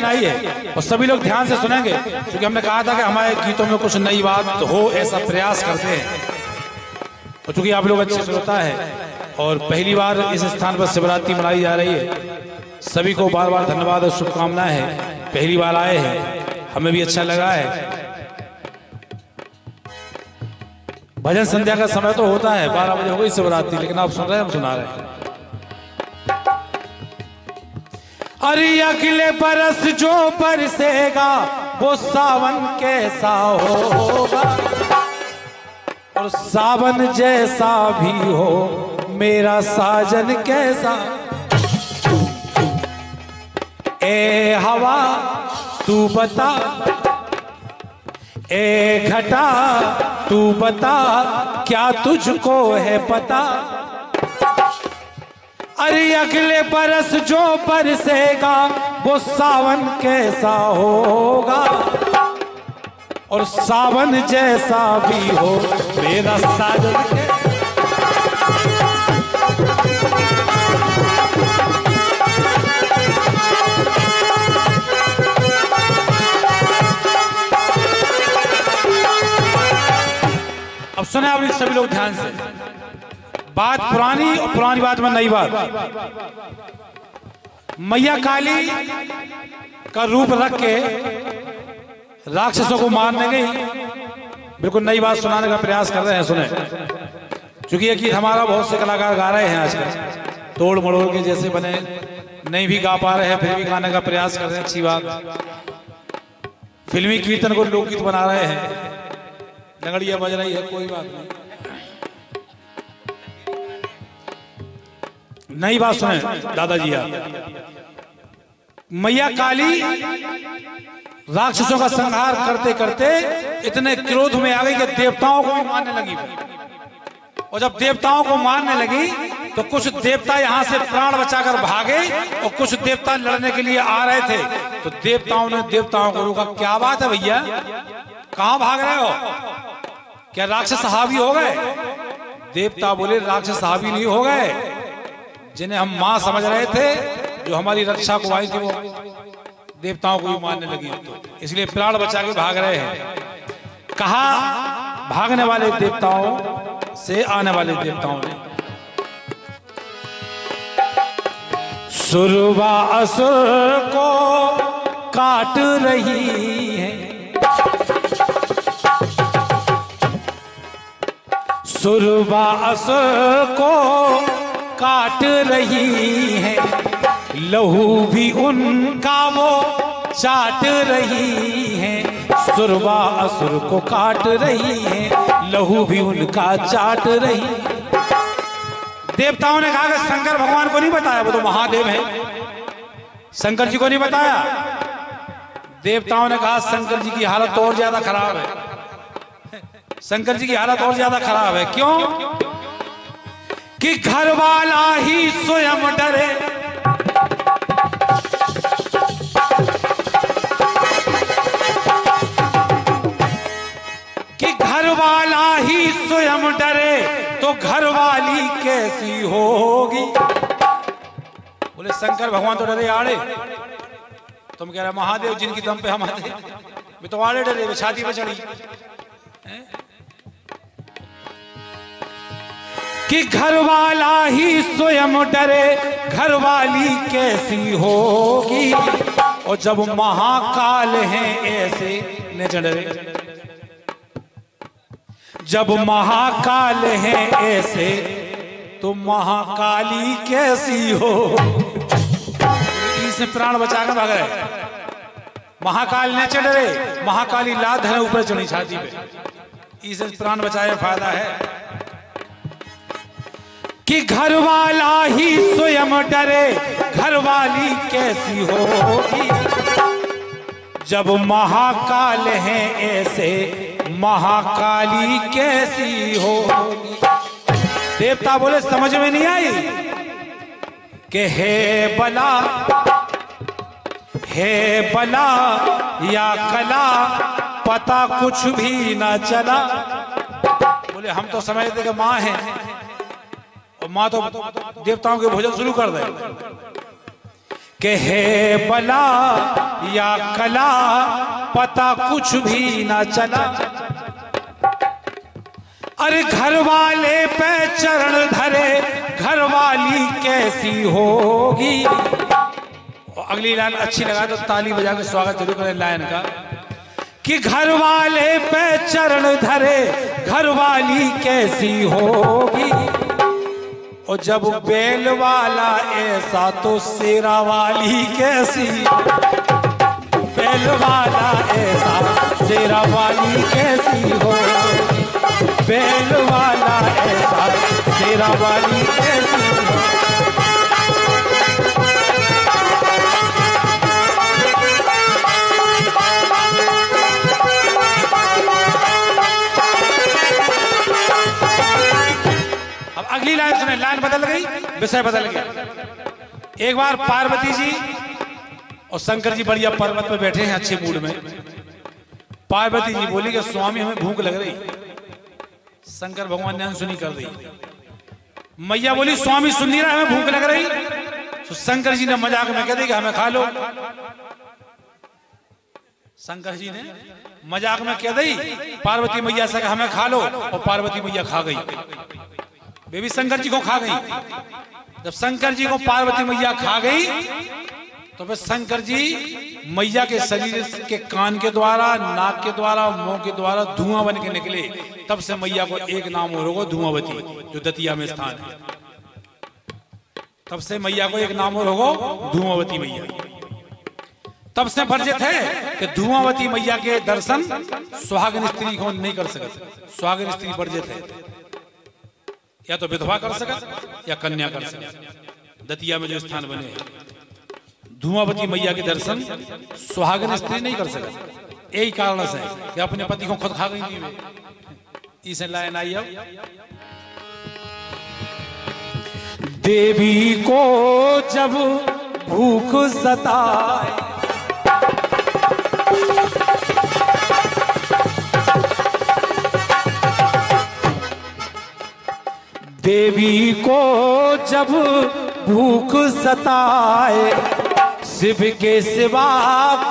शहनाई है और सभी लोग ध्यान से सुनेंगे, क्योंकि हमने कहा था कि हमारे गीतों में कुछ नई बात हो, ऐसा प्रयास करते हैं। और चूंकि आप लोग अच्छे श्रोता है और पहली बार इस स्थान पर शिवरात्रि मनाई जा रही है, सभी को बार बार धन्यवाद और शुभकामनाएं हैं। पहली बार आए हैं, हमें भी अच्छा लगा है। भजन संध्या का समय तो होता है, 12 बजे हो गई शिवरात्रि, लेकिन आप सुन रहे हैं, हम सुना रहे हैं। अरे अगले बरस जो बरसेगा वो सावन कैसा होगा, और सावन जैसा भी हो मेरा साजन कैसा। ए हवा तू बता, ए घटा तू बता, क्या तुझको है पता। अरे अगले बरस जो बरसेगा वो सावन कैसा होगा, और सावन जैसा भी हो मेरा साजन कैसा। अब सुने आप सभी लोग ध्यान से, बात पुरानी और पुरानी बात में नई बात। मैया काली का रूप रख के राक्षसों को मारने गई, बिल्कुल नई बात सुनाने का प्रयास कर रहे हैं। सुने, क्योंकि ये गीत हमारा बहुत से कलाकार गा रहे हैं आजकल, तोड़ मड़ोड़ के जैसे बने, नहीं भी गा पा रहे हैं फिर भी गाने का प्रयास कर रहे हैं, अच्छी बात। फिल्मी कीर्तन को लोकगीत बना रहे हैं, नगड़िया बज रही है, कोई बात नहीं। नई बात सुने दादाजी आप, मैया काली राक्षसों का संहार करते करते इतने क्रोध में आ गई कि देवताओं को भी मारने लगी। और जब देवताओं को मारने लगी तो कुछ देवता यहां से प्राण बचाकर भागे और कुछ देवता लड़ने के लिए आ रहे थे। तो देवताओं ने देवताओं को रोका, क्या बात है भैया, कहां भाग रहे हो, क्या राक्षस हावी हो गए? देवता बोले राक्षस हावी नहीं हो गए, जिन्हें हम मां समझ रहे थे, जो हमारी रक्षा को आई थी, वो देवताओं को भी मारने लगी, तो इसलिए प्राण बचा के भाग रहे हैं। कहा भागने वाले देवताओं से आने वाले देवताओं ने, सुरवा असुर को काट रही है, सुरवा असुर को काट रही है, लहू भी उनका वो चाट रही है। सुरवा असुर को काट रही है, लहू भी उनका चाट रही। देवताओं ने कहा कि शंकर भगवान को नहीं बताया, वो तो महादेव है, शंकर जी को नहीं बताया। देवताओं ने कहा शंकर जी की हालत और ज्यादा खराब है, शंकर जी की हालत और ज्यादा खराब है। क्यों? कि घर वाला ही स्वयं डरे, कि घर वाला ही स्वयं डरे तो घर वाली कैसी होगी। बोले शंकर भगवान तो डरे आड़े, तुम कह रहे महादेव जिनकी दम पे हम आते, वे तो आड़े डरे, वे छाती पे चढ़ी। कि घर वाला ही स्वयं डरे घर वाली कैसी होगी, और जब महाकाल हैं ऐसे न डरे, जब महाकाल हैं ऐसे तो महाकाली कैसी हो। इसने प्राण बचा कर भाग रहे, महाकाल ने डरे, महाकाली लाद है ऊपर चढ़ी छाती पे, इसे प्राण बचाए फायदा है। कि घर वाला ही स्वयं डरे घर वाली कैसी होगी, जब महाकाल हैं ऐसे महाकाली कैसी होगी। देवता बोले समझ में नहीं आई कि हे बला या कला पता कुछ भी ना चला। बोले हम तो समझते कि माँ है, और माँ तो देवताओं के भोजन शुरू कर दे। के है बला या कला पता कुछ भी ना चला। अरे घर वाले पे चरण धरे घर वाली कैसी होगी। और अगली लाइन अच्छी लगा तो ताली बजा के स्वागत जरूर करें लाइन का कि घर वाले पे चरण धरे घर वाली कैसी होगी। और जब बैल वाला ऐसा तो शेरा वाली कैसी। बैल वाला ऐसा शेरा वाली कैसी हो। बैल वाला ऐसा शेरा वाली कैसी हो। अब अगली लाइन सुने, लाइन बदल गई, विषय बदल गया। एक बार पार्वती जी और शंकर जी बढ़िया पर्वत पर बैठे हैं अच्छे मूड में। पार्वती जी बोली कि स्वामी हमें भूख लग रही। शंकर भगवान ने अनसुनी कर दी। मैया बोली स्वामी सुन नहीं रहा हमें भूख लग रही। तो शंकर जी ने मजाक में कह दी कि हमें खा लो। शंकर जी ने मजाक में कह दी पार्वती मैया से हमें खा लो। और पार्वती मैया खा गई। बेबी शंकर जी को खा गई। जब शंकर जी को पार्वती मैया खा गई तो फिर शंकर जी मैया के शरीर के कान के द्वारा नाक के द्वारा मुंह के द्वारा धुआं बन के निकले। तब से मैया को एक नाम और होगा धुआंवती, जो दतिया में स्थान है। तब से मैया को एक नाम और होगा धुआंवती मैया। तब से वर्जित है कि धुआंवती मैया के दर्शन सुहागिन स्त्री को नहीं कर सकते। सुहागिन स्त्री वर्जित है, या तो विधवा कर सकत या कन्या कर सकत। दतिया में जो स्थान बने हैं धुआंवती मैया के दर्शन सुहागिन स्त्री नहीं कर सकत। यही कारण से कि अपने पति को खुद खा गई थी। इसे लाइन आई अब, देवी को जब भूख सताए देवी को जब भूख सताए शिव के सिवा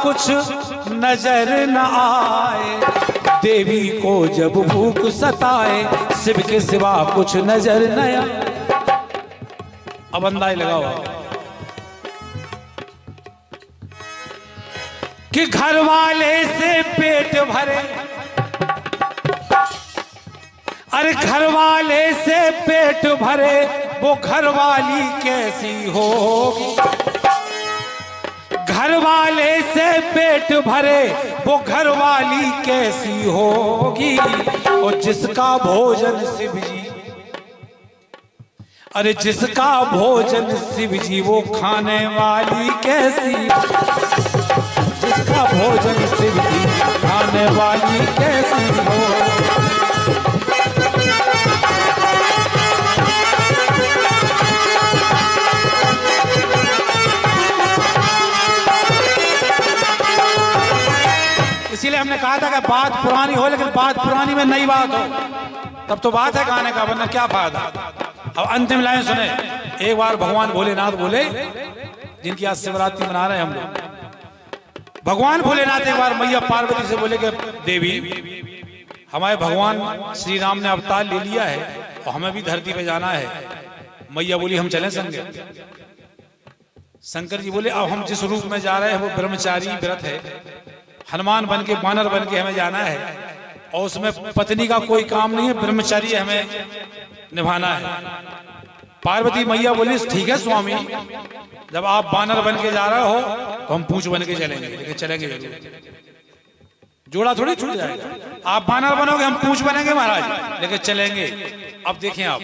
कुछ नजर न आए। देवी को जब भूख सताए शिव के सिवा कुछ नजर न आए। अब अंदाज लगाओ कि घर वाले से पेट भरे। अरे घर वाले से पेट भरे वो घर वाली कैसी होगी। घर वाले से पेट भरे वो घर वाली कैसी होगी। और जिसका भोजन शिव जी, अरे जिसका भोजन शिव जी वो खाने वाली कैसी। जिसका भोजन शिव जी खाने वाली कैसी हो। इसीलिए हमने कहा था कि बात पुरानी हो लेकिन बात पुरानी में नई बात हो तब तो बात है गाने का, वरना क्या फायदा। अब अंतिम लाइन सुने। एक बार भगवान भोलेनाथ बोले, जिनकी आज शिवरात्रि मना रहे हैं हम लोग। भगवान भोलेनाथ एक बार मैया पार्वती से बोले कि देवी हमारे भगवान श्री राम ने अवतार ले लिया है और हमें भी धरती पे जाना है। मैया बोली हम चलें संगे। शंकर जी बोले अब हम जिस रूप में जा रहे हैं वो ब्रह्मचारी व्रत है। हनुमान बन के बानर बन के हमें जाना है और उसमें पत्नी का कोई काम नहीं है, ब्रह्मचर्य हमें निभाना है। पार्वती मैया बोली ठीक है स्वामी, जब आप बानर बन के जा रहे हो तो हम पूंछ बन के चलेंगे, लेकिन चलेंगे जरूर। जोड़ा थोड़ी छूट जाएगा। आप बानर बनोगे हम पूंछ बनेंगे महाराज, लेकिन चलेंगे। अब देखें आप,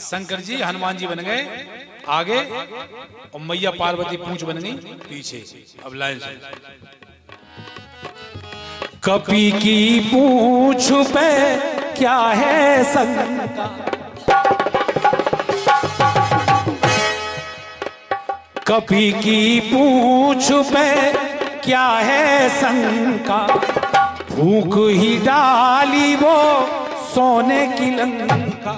शंकर जी हनुमान जी बन गए आगे और मैया पार्वती पूंछ बन गई पीछे। अब लाइन से कपी की पूंछ पे क्या है शंका। कपी की पूंछ पे क्या है शंका। फूंक ही डाली वो सोने की लंका।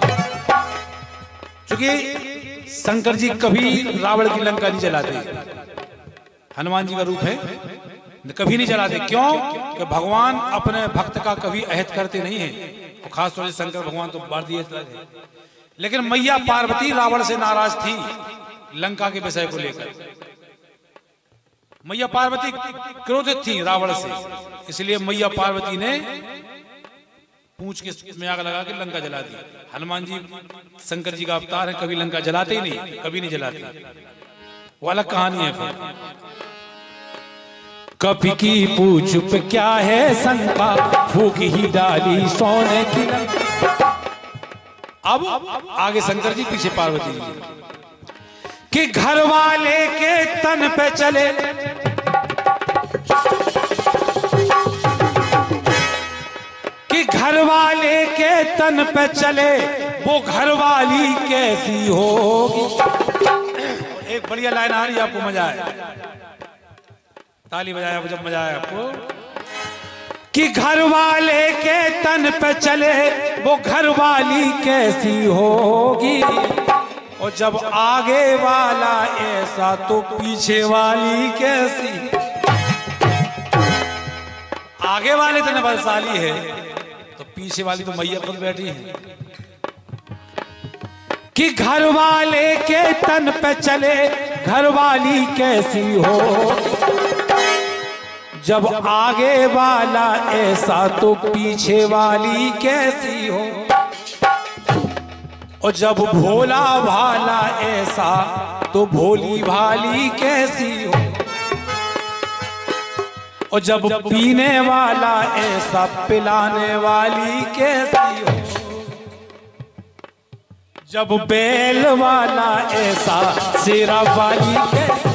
चूंकि शंकर जी कभी रावण की लंका नहीं जलाते, हनुमान जी का रूप है, कभी नहीं जलाते। क्यों? कि भगवान अपने भक्त का कभी अहित करते नहीं है, और खास तौर से शंकर भगवान तो बार दिए। लेकिन मैया पार्वती रावण से नाराज थी लंका के विषय को लेकर। मैया पार्वती क्रोधित थी रावण से, इसलिए मैया पार्वती ने पूंछ के में आग लगा के लंका जला दी। हनुमान जी शंकर जी का अवतार है, कभी लंका जलाते ही नहीं, कभी नहीं जलाते। वो अलग कहानी है। फिर कभी की पूछ पे क्या है शंका, फूक ही डाली सोने की लंका। अब आगे शंकर जी, पीछे पार्वती जी। कि घर वाले के तन पे चले, कि घर वाले के तन पे चले, वो घर वाली कैसी होगी। एक बढ़िया लाइन आ रही है, आपको मजा आया, ताली बजाया जब मजा आया आपको। कि घर वाले के तन पे चले, वो घर वाली कैसी होगी, और जब आगे वाला ऐसा तो पीछे वाली कैसी। आगे वाले तो बलशाली है, तो पीछे वाली तो मैया खुद बैठी है। कि घर वाले के तन पे चले, घर वाली कैसी हो, जब आगे वाला ऐसा तो पीछे वाली कैसी हो, और जब भोला भाला ऐसा तो भोली भाली कैसी हो, और जब पीने वाला ऐसा पिलाने वाली कैसी हो, जब बैल वाला ऐसा शेरा वाली कैसी।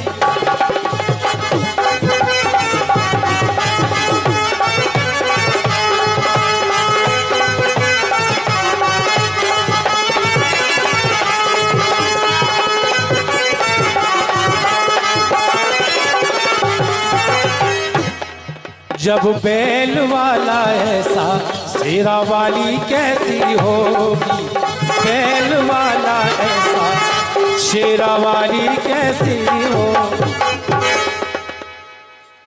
जब बैल वाला ऐसा शेरा वाली कैसी होगी, बैल वाला ऐसा शेरा वाली कैसी हो।